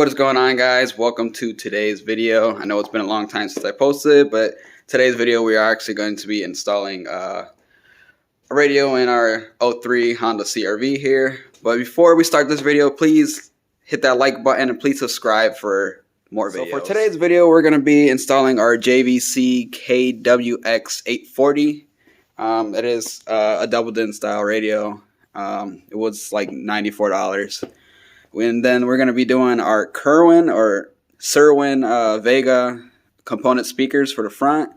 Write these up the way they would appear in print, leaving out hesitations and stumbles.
What is going on, guys? Welcome to today's video. I know it's been a long time since I posted, but today's video we are actually going to be installing a radio in our 03 Honda CR-V here. But before we start this video, please hit that like button and please subscribe for more videos. So for today's video, we're going to be installing our JVC KWX840. It is a double DIN style radio. It was like $94. And then we're going to be doing our Serwin Vega component speakers for the front.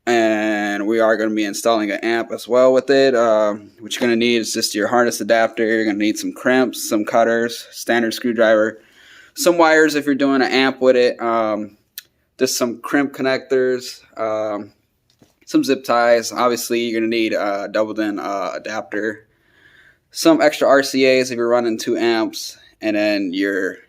And we are going to be installing an amp as well with it. What you're going to need is just your harness adapter. You're going to need some crimps, some cutters, standard screwdriver, some wires if you're doing an amp with it, just some crimp connectors, some zip ties. Obviously, you're going to need a double DIN adapter, some extra RCAs if you're running 2 amps, and then your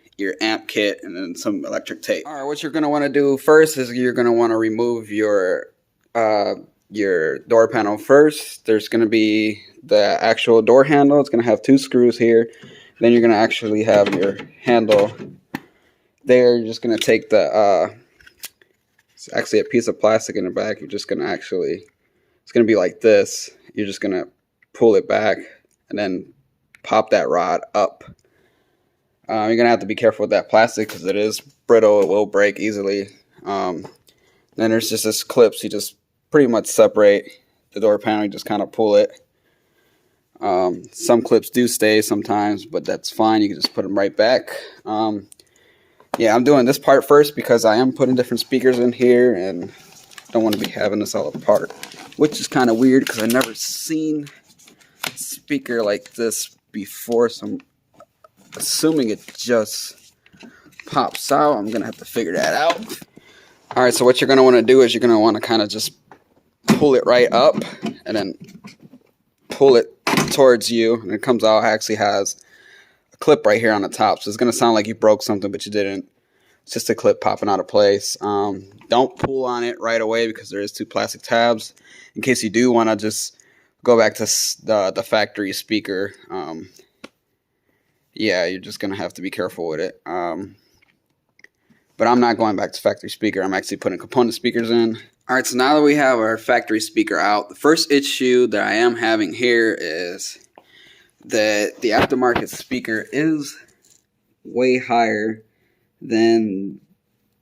amp kit, and then some electric tape. All right, what you're going to want to do first is you're going to want to remove your door panel first. There's going to be the actual door handle. It's going to have 2 screws here. Then you're going to actually have your handle there. You're just going to take the it's actually a piece of plastic in the back. You're just going to it's going to be like this. You're just going to pull it back and then pop that rod up. You're going to have to be careful with that plastic because it is brittle. It will break easily. Then there's just this clips. You just pretty much separate the door panel. You just kind of pull it. Some clips do stay sometimes, but that's fine. You can just put them right back. Yeah, I'm doing this part first because I am putting different speakers in here and don't want to be having this all apart, which is kind of weird because I've never seen a speaker like this before, so I'm assuming it just pops out. I'm going to have to figure that out. Alright, so what you're going to want to do is you're going to want to kind of just pull it right up and then pull it towards you, and it comes out. It actually has a clip right here on the top, so it's going to sound like you broke something, but you didn't. It's just a clip popping out of place. Don't pull on it right away because there is 2 plastic tabs in case you do want to just go back to the factory speaker. Yeah, you're just going to have to be careful with it. But I'm not going back to factory speaker. I'm actually putting component speakers in. Alright, so now that we have our factory speaker out, the first issue that I am having here is that the aftermarket speaker is way higher than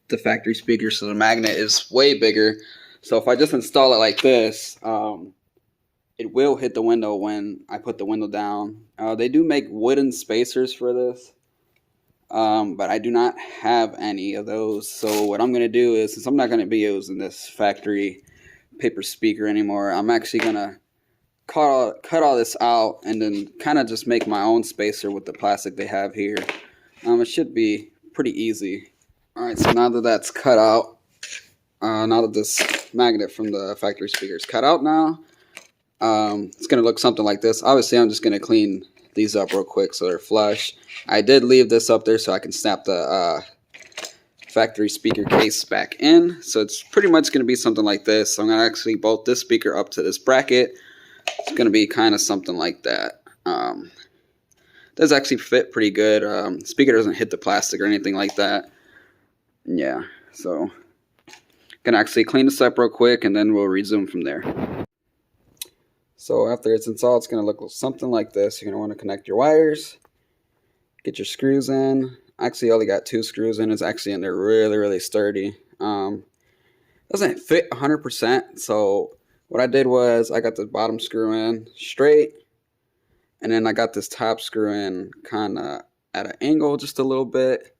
the factory speaker, so the magnet is way bigger. So if I just install it like this, it will hit the window when I put the window down. They do make wooden spacers for this. But I do not have any of those, so what I'm going to do is, since I'm not going to be using this factory paper speaker anymore, I'm actually going to cut all this out and then kind of just make my own spacer with the plastic they have here. It should be pretty easy. Alright, so now that that's cut out, now that this magnet from the factory speaker is cut out now, it's going to look something like this. Obviously, I'm just going to clean these up real quick so they're flush. I did leave this up there so I can snap the factory speaker case back in. So it's pretty much going to be something like this. So I'm going to actually bolt this speaker up to this bracket. It's going to be kind of something like that. Does actually fit pretty good. The speaker doesn't hit the plastic or anything like that. Yeah, so going to actually clean this up real quick and then we'll resume from there. So after it's installed, it's going to look something like this. You're going to want to connect your wires, get your screws in. Actually, I only got 2 screws in. It's actually in there really, really sturdy. Doesn't fit 100%. So what I did was I got the bottom screw in straight, and then I got this top screw in kind of at an angle just a little bit.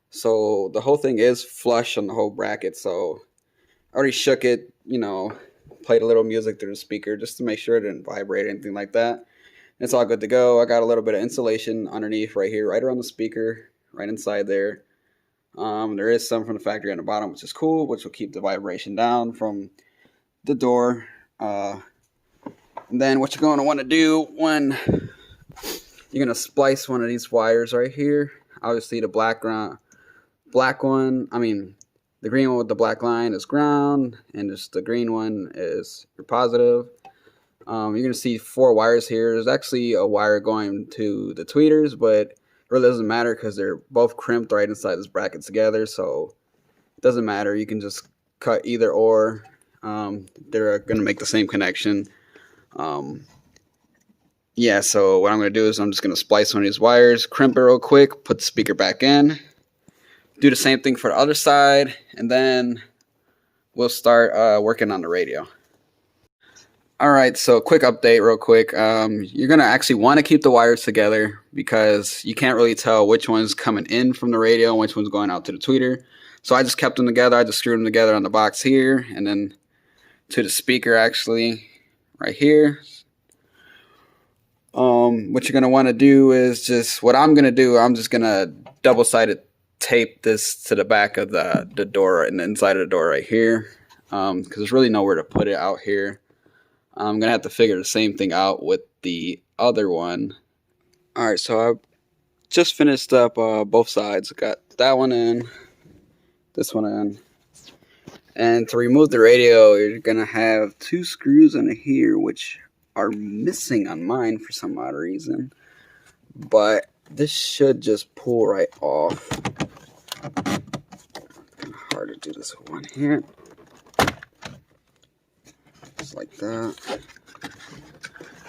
So the whole thing is flush on the whole bracket. So I already shook it, you know, played a little music through the speaker just to make sure it didn't vibrate or anything like that. It's all good to go. I got a little bit of insulation underneath right here, right around the speaker, right inside there. There is some from the factory on the bottom, which is cool, which will keep the vibration down from the door. And then what you're going to want to do when you're going to splice one of these wires right here, obviously the the green one with the black line is ground, and just the green one is your positive. You're going to see 4 wires here. There's actually a wire going to the tweeters, but really doesn't matter because they're both crimped right inside this bracket together, so it doesn't matter. You can just cut either or. They're going to make the same connection. Yeah, so what I'm going to do is I'm just going to splice one of these wires, crimp it real quick, put the speaker back in, do the same thing for the other side, and then we'll start working on the radio. Alright, so quick update real quick. You're going to actually want to keep the wires together because you can't really tell which one's coming in from the radio and which one's going out to the tweeter. So I just kept them together. I just screwed them together on the box here and then to the speaker actually right here. What you're going to want to do is just, what I'm going to do, I'm just going to double-sided tape this to the back of the door and the inside of the door right here because there's really nowhere to put it out here. I'm going to have to figure the same thing out with the other one. Alright, so I just finished up both sides. I got that one in, this one in. And to remove the radio, you're going to have two screws in here, which are missing on mine for some odd reason. But this should just pull right off. Kind of hard to do this with one here. Just like that.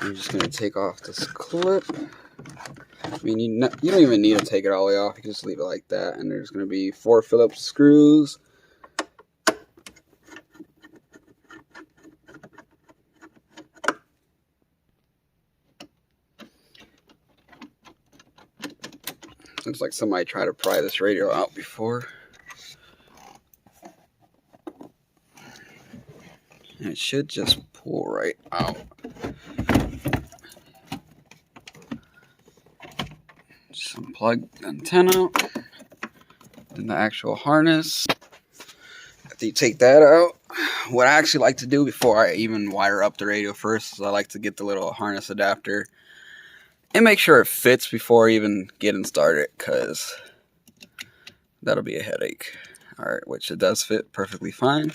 I'm just going to take off this clip. I mean, you don't even need to take it all the way off. You can just leave it like that. And there's going to be 4 Phillips screws. Looks like somebody tried to pry this radio out before. And it should just pull right out. Just unplug the antenna. Then the actual harness. After you take that out, what I actually like to do before I even wire up the radio first is I like to get the little harness adapter and make sure it fits before even getting started, because that'll be a headache. Alright, which it does fit perfectly fine.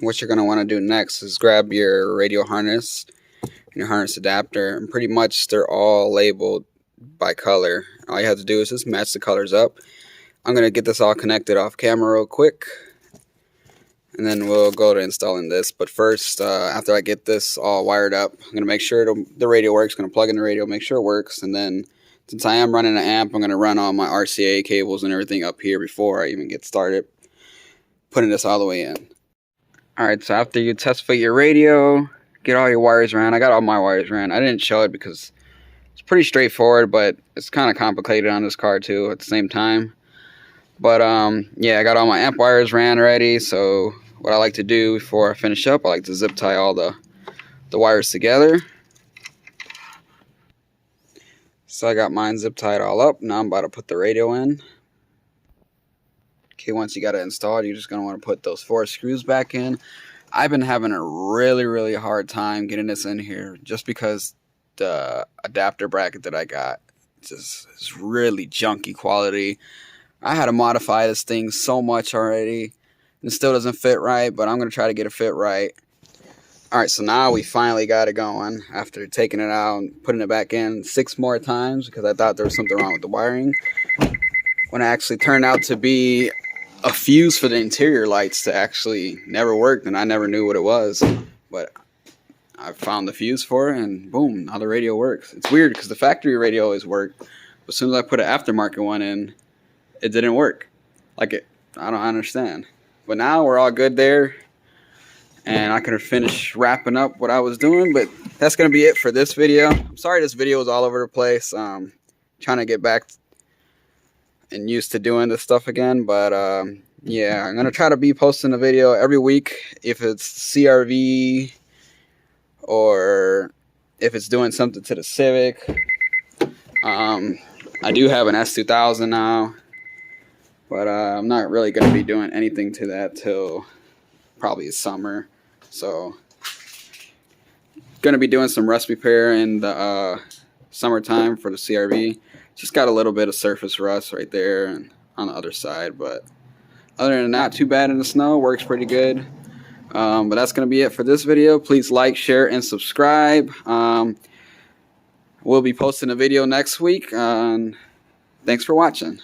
What you're going to want to do next is grab your radio harness and your harness adapter, and pretty much they're all labeled by color. All you have to do is just match the colors up. I'm going to get this all connected off camera real quick, and then we'll go to installing this. But first, after I get this all wired up, I'm going to make sure the radio works. I'm going to plug in the radio, make sure it works. And then, since I am running an amp, I'm going to run all my RCA cables and everything up here before I even get started putting this all the way in. Alright, so after you test fit your radio, get all your wires ran. I got all my wires ran. I didn't show it because it's pretty straightforward, but it's kind of complicated on this car too at the same time. But yeah, I got all my amp wires ran already. So what I like to do before I finish up, I like to zip tie all the wires together. So I got mine zip tied all up. Now I'm about to put the radio in. Okay, once you got it installed, you're just going to want to put those 4 screws back in. I've been having a really hard time getting this in here just because the adapter bracket that I got just is really junky quality. I had to modify this thing so much already. It still doesn't fit right, but I'm going to try to get it fit right. Alright, so now we finally got it going after taking it out and putting it back in 6 more times because I thought there was something wrong with the wiring. When it actually turned out to be a fuse for the interior lights that actually never worked, and I never knew what it was. But I found the fuse for it, and boom, now the radio works. It's weird because the factory radio always worked, but as soon as I put an aftermarket one in, it didn't work. I don't understand. But now we're all good there, and I can finish wrapping up what I was doing. But that's going to be it for this video. I'm sorry this video is all over the place. Trying to get back and used to doing this stuff again, but yeah, I'm gonna try to be posting a video every week if it's CRV or if it's doing something to the Civic. I do have an S2000 now, but I'm not really gonna be doing anything to that till probably summer. So gonna be doing some rust repair in the summertime for the CRV. Just got a little bit of surface rust right there and on the other side, but other than that, not too bad in the snow. Works pretty good. But that's going to be it for this video. Please like, share, and subscribe. I We'll be posting a video next week. Thanks for watching.